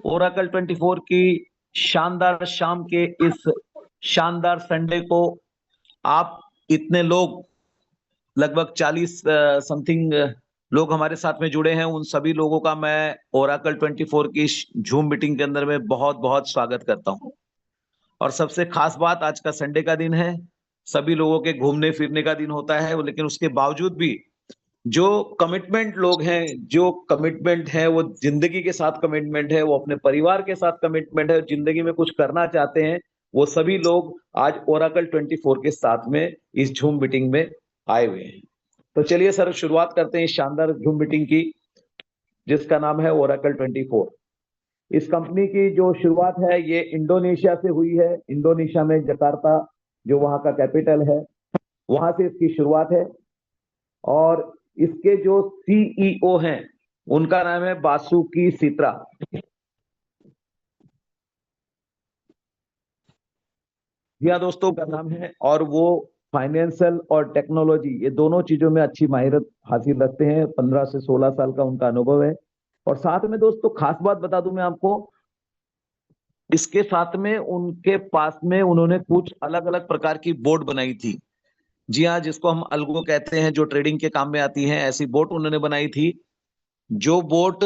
Oracle 24 की शानदार शाम के इस शानदार संडे को आप इतने लोग, लगभग 40 समथिंग लोग हमारे साथ में जुड़े हैं। उन सभी लोगों का मैं ओरेकल 24 की जूम मीटिंग के अंदर में बहुत बहुत स्वागत करता हूं। और सबसे खास बात, आज का संडे का दिन है, सभी लोगों के घूमने फिरने का दिन होता है, लेकिन उसके बावजूद भी जो कमिटमेंट लोग हैं, जो कमिटमेंट है वो जिंदगी के साथ कमिटमेंट है, वो अपने परिवार के साथ कमिटमेंट है, जिंदगी में कुछ करना चाहते हैं, वो सभी लोग आज ओरेकल 24 के साथ में इस जूम मीटिंग में आए हुए हैं। तो चलिए सर, शुरुआत करते हैं इस शानदार जूम मीटिंग की, जिसका नाम है ओरेकल 24। इस कंपनी की जो शुरुआत है ये इंडोनेशिया से हुई है। इंडोनेशिया में जकार्ता, जो वहां का कैपिटल है, वहां से इसकी शुरुआत है। और इसके जो सीईओ हैं उनका नाम है बासुकी सित्रा। जी हाँ दोस्तों, का नाम है, और वो फाइनेंशियल और टेक्नोलॉजी, ये दोनों चीजों में अच्छी माहिरत हासिल रखते हैं। 15 से 16 साल का उनका अनुभव है। और साथ में दोस्तों खास बात बता दूं मैं आपको, इसके साथ में उनके पास में उन्होंने कुछ अलग अलग प्रकार की बोट बनाई थी। जी हाँ, जिसको हम अल्गो कहते हैं, जो ट्रेडिंग के काम में आती है, ऐसी बोट उन्होंने बनाई थी। जो बोट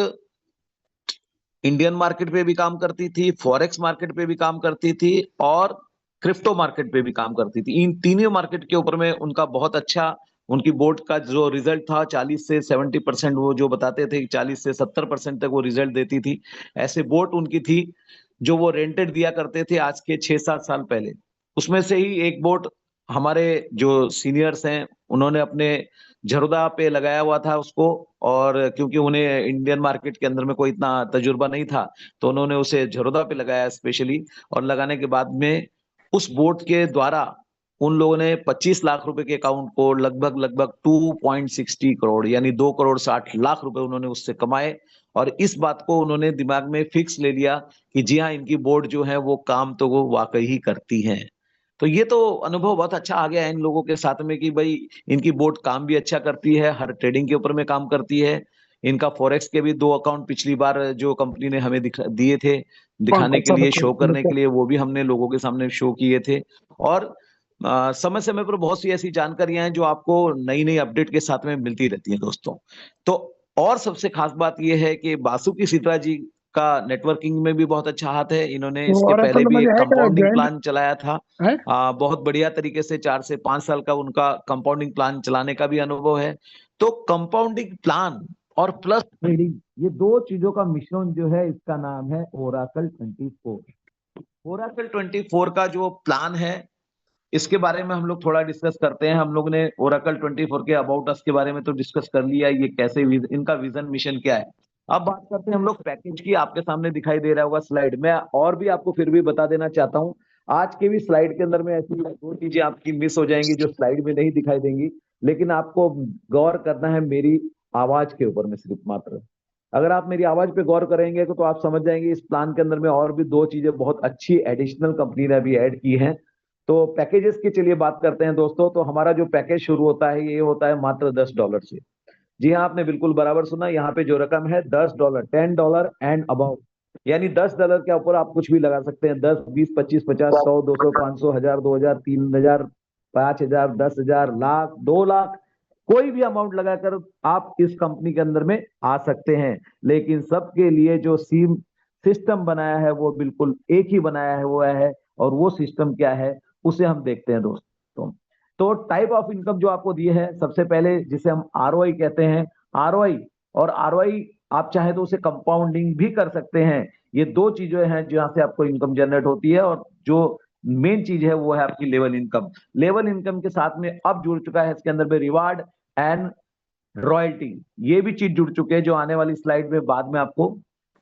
इंडियन मार्केट पे भी काम करती थी, फॉरेक्स मार्केट पे भी काम करती थी, और क्रिप्टो मार्केट पे भी काम करती थी। इन तीनों मार्केट के ऊपर में उनका बहुत अच्छा, उनकी बोर्ड का जो रिजल्ट था 40 से 70%, वो जो बताते थे 40 से 70% तक वो रिजल्ट देती थी। ऐसे बोट उनकी थी जो वो रेंटेड दिया करते थे आज के 6-7 साल पहले। उसमें से ही एक बोट हमारे जो सीनियर्स हैं उन्होंने अपने झरोदा पे लगाया हुआ था उसको। और क्योंकि उन्हें इंडियन मार्केट के अंदर में कोई इतना तजुर्बा नहीं था, तो उन्होंने उसे झरोदा पे लगाया स्पेशली। और लगाने के बाद में उस बोट के द्वारा उन लोगों ने 25 लाख रुपए के अकाउंट को लगभग लगभग 2.60 करोड़, यानी 2 करोड़ 60 लाख रुपए उन्होंने उससे कमाए। और इस बात को उन्होंने दिमाग में फिक्स ले लिया कि जी हाँ, इनकी बोर्ड जो है वो काम तो वो वाकई ही करती है। तो ये तो अनुभव बहुत अच्छा आ गया है इन लोगों के साथ में कि भाई इनकी बोर्ड काम भी अच्छा करती है, हर ट्रेडिंग के ऊपर में काम करती है। इनका फॉरेक्स के भी 2 अकाउंट पिछली बार जो कंपनी ने हमें दिए थे कौन दिखाने कौन के सा लिए, शो करने बताइए। के लिए, वो भी हमने लोगों के सामने शो किए थे। और समय समय पर बहुत सी ऐसी जानकारियां हैं जो आपको नई नई अपडेट के साथ में मिलती रहती हैं दोस्तों। तो और सबसे खास बात यह है कि बासुकी सित्रा जी का नेटवर्किंग में भी बहुत अच्छा हाथ है। इन्होंने तो इसके पहले ओरेकल भी में एक है क्या कंपाउंडिंग ज्वाइंट प्लान चलाया था। है? बहुत बढ़िया तरीके से 4 से 5 साल का उनका कंपाउंडिंग प्लान चलाने का भी अनुभव है। तो कंपाउंडिंग प्लान और प्लस ट्रेडिंग, ये दो चीजों का मिश्रण जो है, इसका नाम है ओरेकल 24। ओरेकल 24 का जो प्लान है, इसके बारे में हम लोग थोड़ा डिस्कस करते हैं। हम लोग ने ओरेकल 24 के अबाउट अस के बारे में तो डिस्कस कर लिया, ये कैसे इनका विजन मिशन क्या है। अब बात करते हैं हम लोग पैकेज की। आपके सामने दिखाई दे रहा होगा स्लाइड में, और भी आपको फिर भी बता देना चाहता हूँ। आज के भी स्लाइड के अंदर में ऐसी दो चीजें आपकी मिस हो जाएंगी जो स्लाइड में नहीं दिखाई देंगी, लेकिन आपको गौर करना है मेरी आवाज के ऊपर में सिर्फ मात्र। अगर आप मेरी आवाज पे गौर करेंगे तो आप समझ जाएंगे इस प्लान के अंदर में और भी दो चीजें बहुत अच्छी एडिशनल कंपनी ने अभी ऐड की हैं। तो पैकेजेस की चलिए बात करते हैं दोस्तों। तो हमारा जो पैकेज शुरू होता है ये होता है मात्र $10 से। जी हाँ, आपने बिल्कुल बराबर सुना। यहाँ पे जो रकम है $10, $10 एंड अबाउट, यानी $10 के ऊपर आप कुछ भी लगा सकते हैं। 10, 20, 25, 50, 100, 200, 500, 1000, 2000, 3000, 5000, 10,000, लाख, 2 लाख, कोई भी अमाउंट लगाकर आप इस कंपनी के अंदर में आ सकते हैं। लेकिन सबके लिए जो सीम सिस्टम बनाया है वो बिल्कुल एक ही बनाया है, वो है। और वो सिस्टम क्या है उसे हम देखते हैं दोस्तों। तो टाइप ऑफ इनकम जो आपको दिए है, सबसे पहले जिसे हम आरओआई कहते हैं, आरओआई। और आरओआई आप चाहे तो उसे कंपाउंडिंग भी कर सकते हैं। ये दो चीजें हैं जहां से आपको इनकम जनरेट होती है। और जो मेन चीज है वो है आपकी लेवल इनकम। लेवल इनकम के साथ में अब जुड़ चुका है इसके अंदर में रिवार्ड एंड रॉयल्टी। ये भी चीज जुड़ चुके हैं जो आने वाली स्लाइड में बाद में आपको,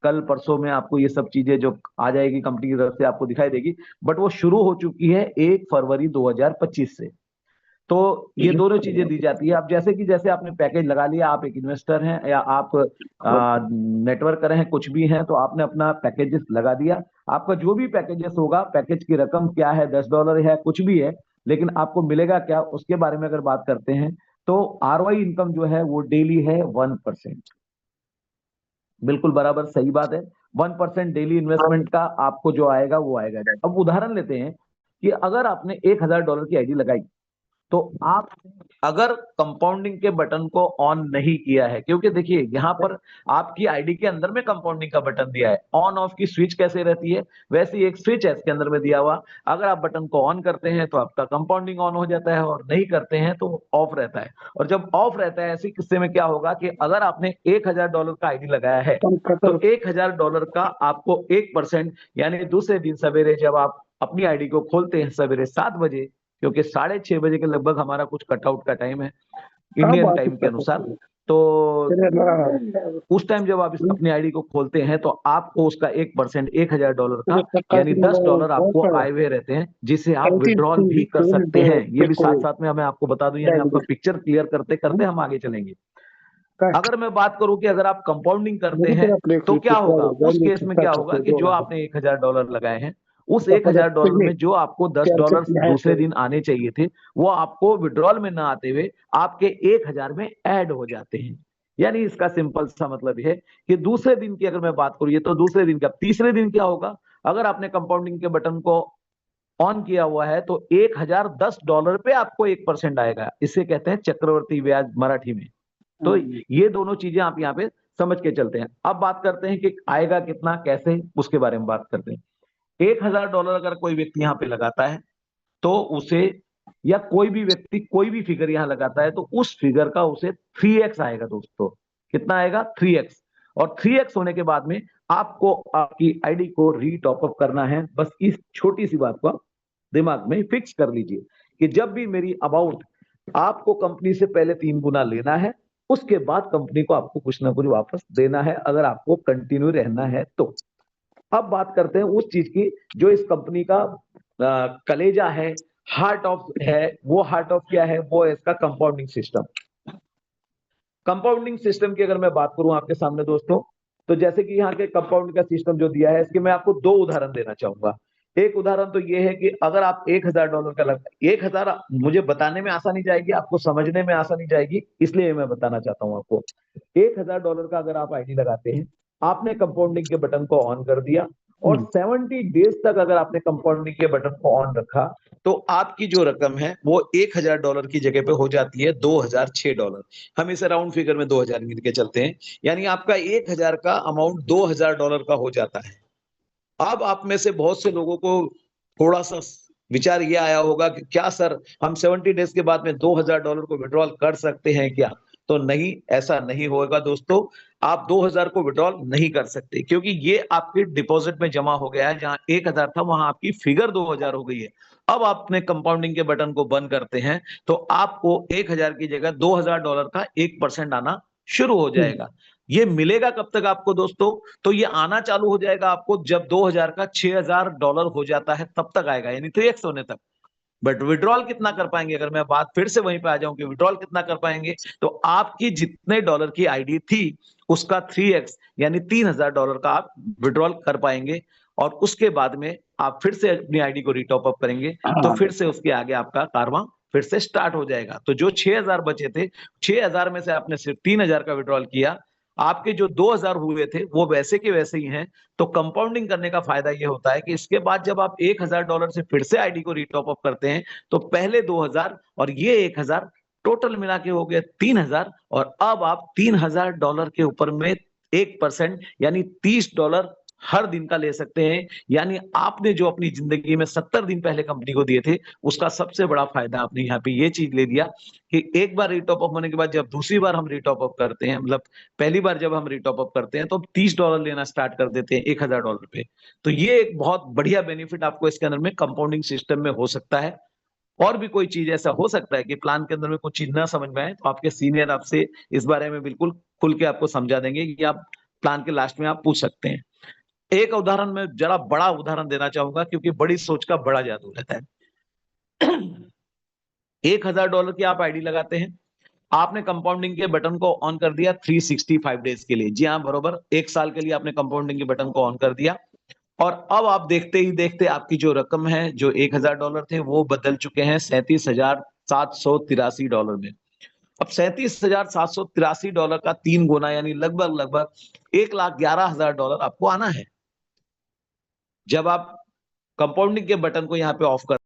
कल परसों में आपको ये सब चीजें जो आ जाएगी कंपनी की तरफ से आपको दिखाई देगी। बट वो शुरू हो चुकी है 1 फरवरी 2025 से। तो ये दोनों चीजें दी जाती है। अब जैसे कि जैसे आपने पैकेज लगा लिया, आप एक इन्वेस्टर हैं या आप नेटवर्कर हैं, कुछ भी हैं, तो आपने अपना पैकेजेस लगा दिया। आपका जो भी पैकेजेस होगा, पैकेज की रकम क्या है, $10 है, कुछ भी है, लेकिन आपको मिलेगा क्या उसके बारे में अगर बात करते हैं, तो आरओआई इनकम जो है वो डेली है 1%। बिल्कुल बराबर सही बात है। 1% डेली इन्वेस्टमेंट का आपको जो आएगा वो आएगा। अब उदाहरण लेते हैं कि अगर आपने $1,000 की आईडी लगाई, तो आप अगर कंपाउंडिंग के बटन को ऑन नहीं किया है, क्योंकि देखिए यहाँ पर आपकी आईडी के अंदर में कंपाउंडिंग का बटन दिया है, ऑन ऑफ की स्विच कैसे रहती है वैसे ही एक स्विच है इसके अंदर में दिया हुआ। अगर आप बटन को ऑन करते हैं तो आपका कंपाउंडिंग ऑन हो जाता है, और नहीं करते हैं तो ऑफ रहता है। और जब ऑफ रहता है ऐसे किस्से में क्या होगा कि अगर आपने $1,000 का आईडी लगाया है, तो $1,000 का आपको 1% यानी दूसरे दिन सवेरे जब आप अपनी आईडी को खोलते हैं सवेरे 7 बजे, क्योंकि 6:30 बजे के लगभग हमारा कुछ कटआउट का टाइम है इंडियन टाइम के अनुसार, तो उस टाइम जब आप अपनी आईडी को खोलते हैं तो आपको उसका 1% $1,000 का यानी $10 आपको आए हुए रहते हैं, जिसे आप विड्रॉल भी कर सकते हैं। ये भी साथ साथ में मैं आपको बता दूं, यानी आपका पिक्चर क्लियर करते करते हम आगे चलेंगे। अगर मैं बात करूं कि अगर आप कंपाउंडिंग करते हैं तो क्या होगा, उस केस में क्या होगा कि जो आपने $1,000 लगाए हैं, उस $1,000 में जो आपको $10 दूसरे दिन आने चाहिए थे, वो आपको विड्रॉल में ना आते हुए आपके 1,000 में ऐड हो जाते हैं। यानी इसका सिंपल सा मतलब है कि दूसरे दिन की अगर मैं बात करूं, ये तो दूसरे दिन का, तीसरे दिन क्या होगा, अगर आपने कंपाउंडिंग के बटन को ऑन किया हुआ है तो $1,010 पे आपको 1% आएगा। इसे कहते हैं चक्रवर्ती ब्याज मराठी में। तो ये दोनों चीजें आप यहाँ पे समझ के चलते हैं। अब बात करते हैं कि आएगा कितना, कैसे, उसके बारे में बात करते हैं। $1,000 अगर कोई व्यक्ति यहाँ पे लगाता है तो उसे, या कोई भी व्यक्ति कोई भी फिगर यहाँ लगाता है तो उस फिगर का उसे 3x आएगा दोस्तों। कितना आएगा? 3x। और 3x होने के बाद में आपको आपकी आईडी को रीटॉप अप करना है। बस इस छोटी सी बात को दिमाग में फिक्स कर लीजिए कि जब भी मेरी अमाउंट, आपको कंपनी से पहले 3 गुना लेना है, उसके बाद कंपनी को आपको कुछ ना कुछ वापस देना है, अगर आपको कंटिन्यू रहना है तो। अब बात करते हैं उस चीज की जो इस कंपनी का कलेजा है, हार्ट ऑफ है। वो हार्ट ऑफ क्या है? वो है इसका कंपाउंडिंग सिस्टम। कंपाउंडिंग सिस्टम की अगर मैं बात करूं आपके सामने दोस्तों, तो जैसे कि यहाँ के कंपाउंड का सिस्टम जो दिया है, इसके मैं आपको 2 उदाहरण देना चाहूंगा। एक उदाहरण तो ये है कि अगर आप $1,000 का लग 1,000 मुझे बताने में आसानी जाएगी, आपको समझने में आसानी जाएगी, इसलिए मैं बताना चाहता हूँ आपको। $1,000 का अगर आप आईडी लगाते हैं, आपने कंपाउंडिंग के बटन को ऑन कर दिया, और 70 डेज तक अगर आपने कंपाउंडिंग के बटन को ऑन रखा, तो आपकी जो रकम है वो $1,000 की जगह पे हो जाती है $2,006। हम इसे राउंड फिगर में 2,000 गिन के चलते हैं, यानी आपका 1,000 का अमाउंट $2,000 का हो जाता है। अब आप में से बहुत से लोगों को थोड़ा सा विचार ये आया होगा कि क्या सर, हम 70 डेज के बाद में $2,000 को विड्रॉल कर सकते हैं क्या? तो नहीं, ऐसा नहीं होगा दोस्तों। आप 2,000 को विड्रॉल नहीं कर सकते, क्योंकि ये आपके डिपॉजिट में जमा हो गया है। जहां 1,000 था वहां आपकी फिगर 2,000 हो गई है। अब आपने कंपाउंडिंग के बटन को बंद करते हैं तो आपको 1,000 की जगह $2,000 का 1% आना शुरू हो जाएगा। ये मिलेगा कब तक आपको दोस्तों? तो ये आना चालू हो जाएगा आपको जब 2,000 का $6,000 हो जाता है, तब तक आएगा, यानी 3x होने तक। बट विड्रॉल कितना कर पाएंगे? अगर मैं बात फिर से वहीं पे आ जाऊं कि विड्रॉल कितना कर पाएंगे, तो आपकी जितने डॉलर की आईडी थी उसका 3x यानी $3,000 का आप विड्रॉल कर पाएंगे। और उसके बाद में आप फिर से अपनी आईडी को रिटॉप अप करेंगे, तो फिर से उसके आगे आपका कारवां फिर से स्टार्ट हो जाएगा। तो जो 6,000 बचे थे, 6,000 में से आपने सिर्फ 3,000 का विड्रॉल किया, आपके जो 2,000 हुए थे वो वैसे के वैसे ही हैं। तो कंपाउंडिंग करने का फायदा ये होता है कि इसके बाद जब आप $1,000 से फिर से आईडी को रिटॉप अप करते हैं, तो पहले 2,000 और ये 1,000 टोटल मिला के हो गए 3,000, और अब आप $3,000 के ऊपर में 1% यानी $30 हर दिन का ले सकते हैं। यानी आपने जो अपनी जिंदगी में 70 दिन पहले कंपनी को दिए थे, उसका सबसे बड़ा फायदा आपने यहाँ पे ये चीज ले लिया कि एक बार रिटॉप अप होने के बाद जब दूसरी बार हम रिटॉप अप करते हैं, मतलब पहली बार जब हम रिटॉप अप करते हैं, तो $30 लेना स्टार्ट कर देते हैं $1,000 पे। तो ये एक बहुत बढ़िया बेनिफिट आपको इसके अंदर में कंपाउंडिंग सिस्टम में हो सकता है। और भी कोई चीज ऐसा हो सकता है कि प्लान के अंदर में कुछ चीज ना समझ में आए, तो आपके सीनियर आपसे इस बारे में बिल्कुल खुल के आपको समझा देंगे, कि आप प्लान के लास्ट में आप पूछ सकते हैं। एक उदाहरण में जरा बड़ा उदाहरण देना चाहूंगा, क्योंकि बड़ी सोच का बड़ा जादू रहता है। $1,000 की आप आईडी लगाते हैं, आपने कंपाउंडिंग के बटन को ऑन कर दिया 365 डेज के लिए। जी हाँ, बरोबर 1 साल के लिए आपने कंपाउंडिंग के बटन को ऑन कर दिया। और अब आप देखते ही देखते आपकी जो रकम है, जो $1,000 थे, वो बदल चुके हैं $37,783 में। अब $37,783 का 3 गुना यानी लगभग $1,11,000 आपको आना है जब आप कंपाउंडिंग के बटन को यहाँ पे ऑफ कर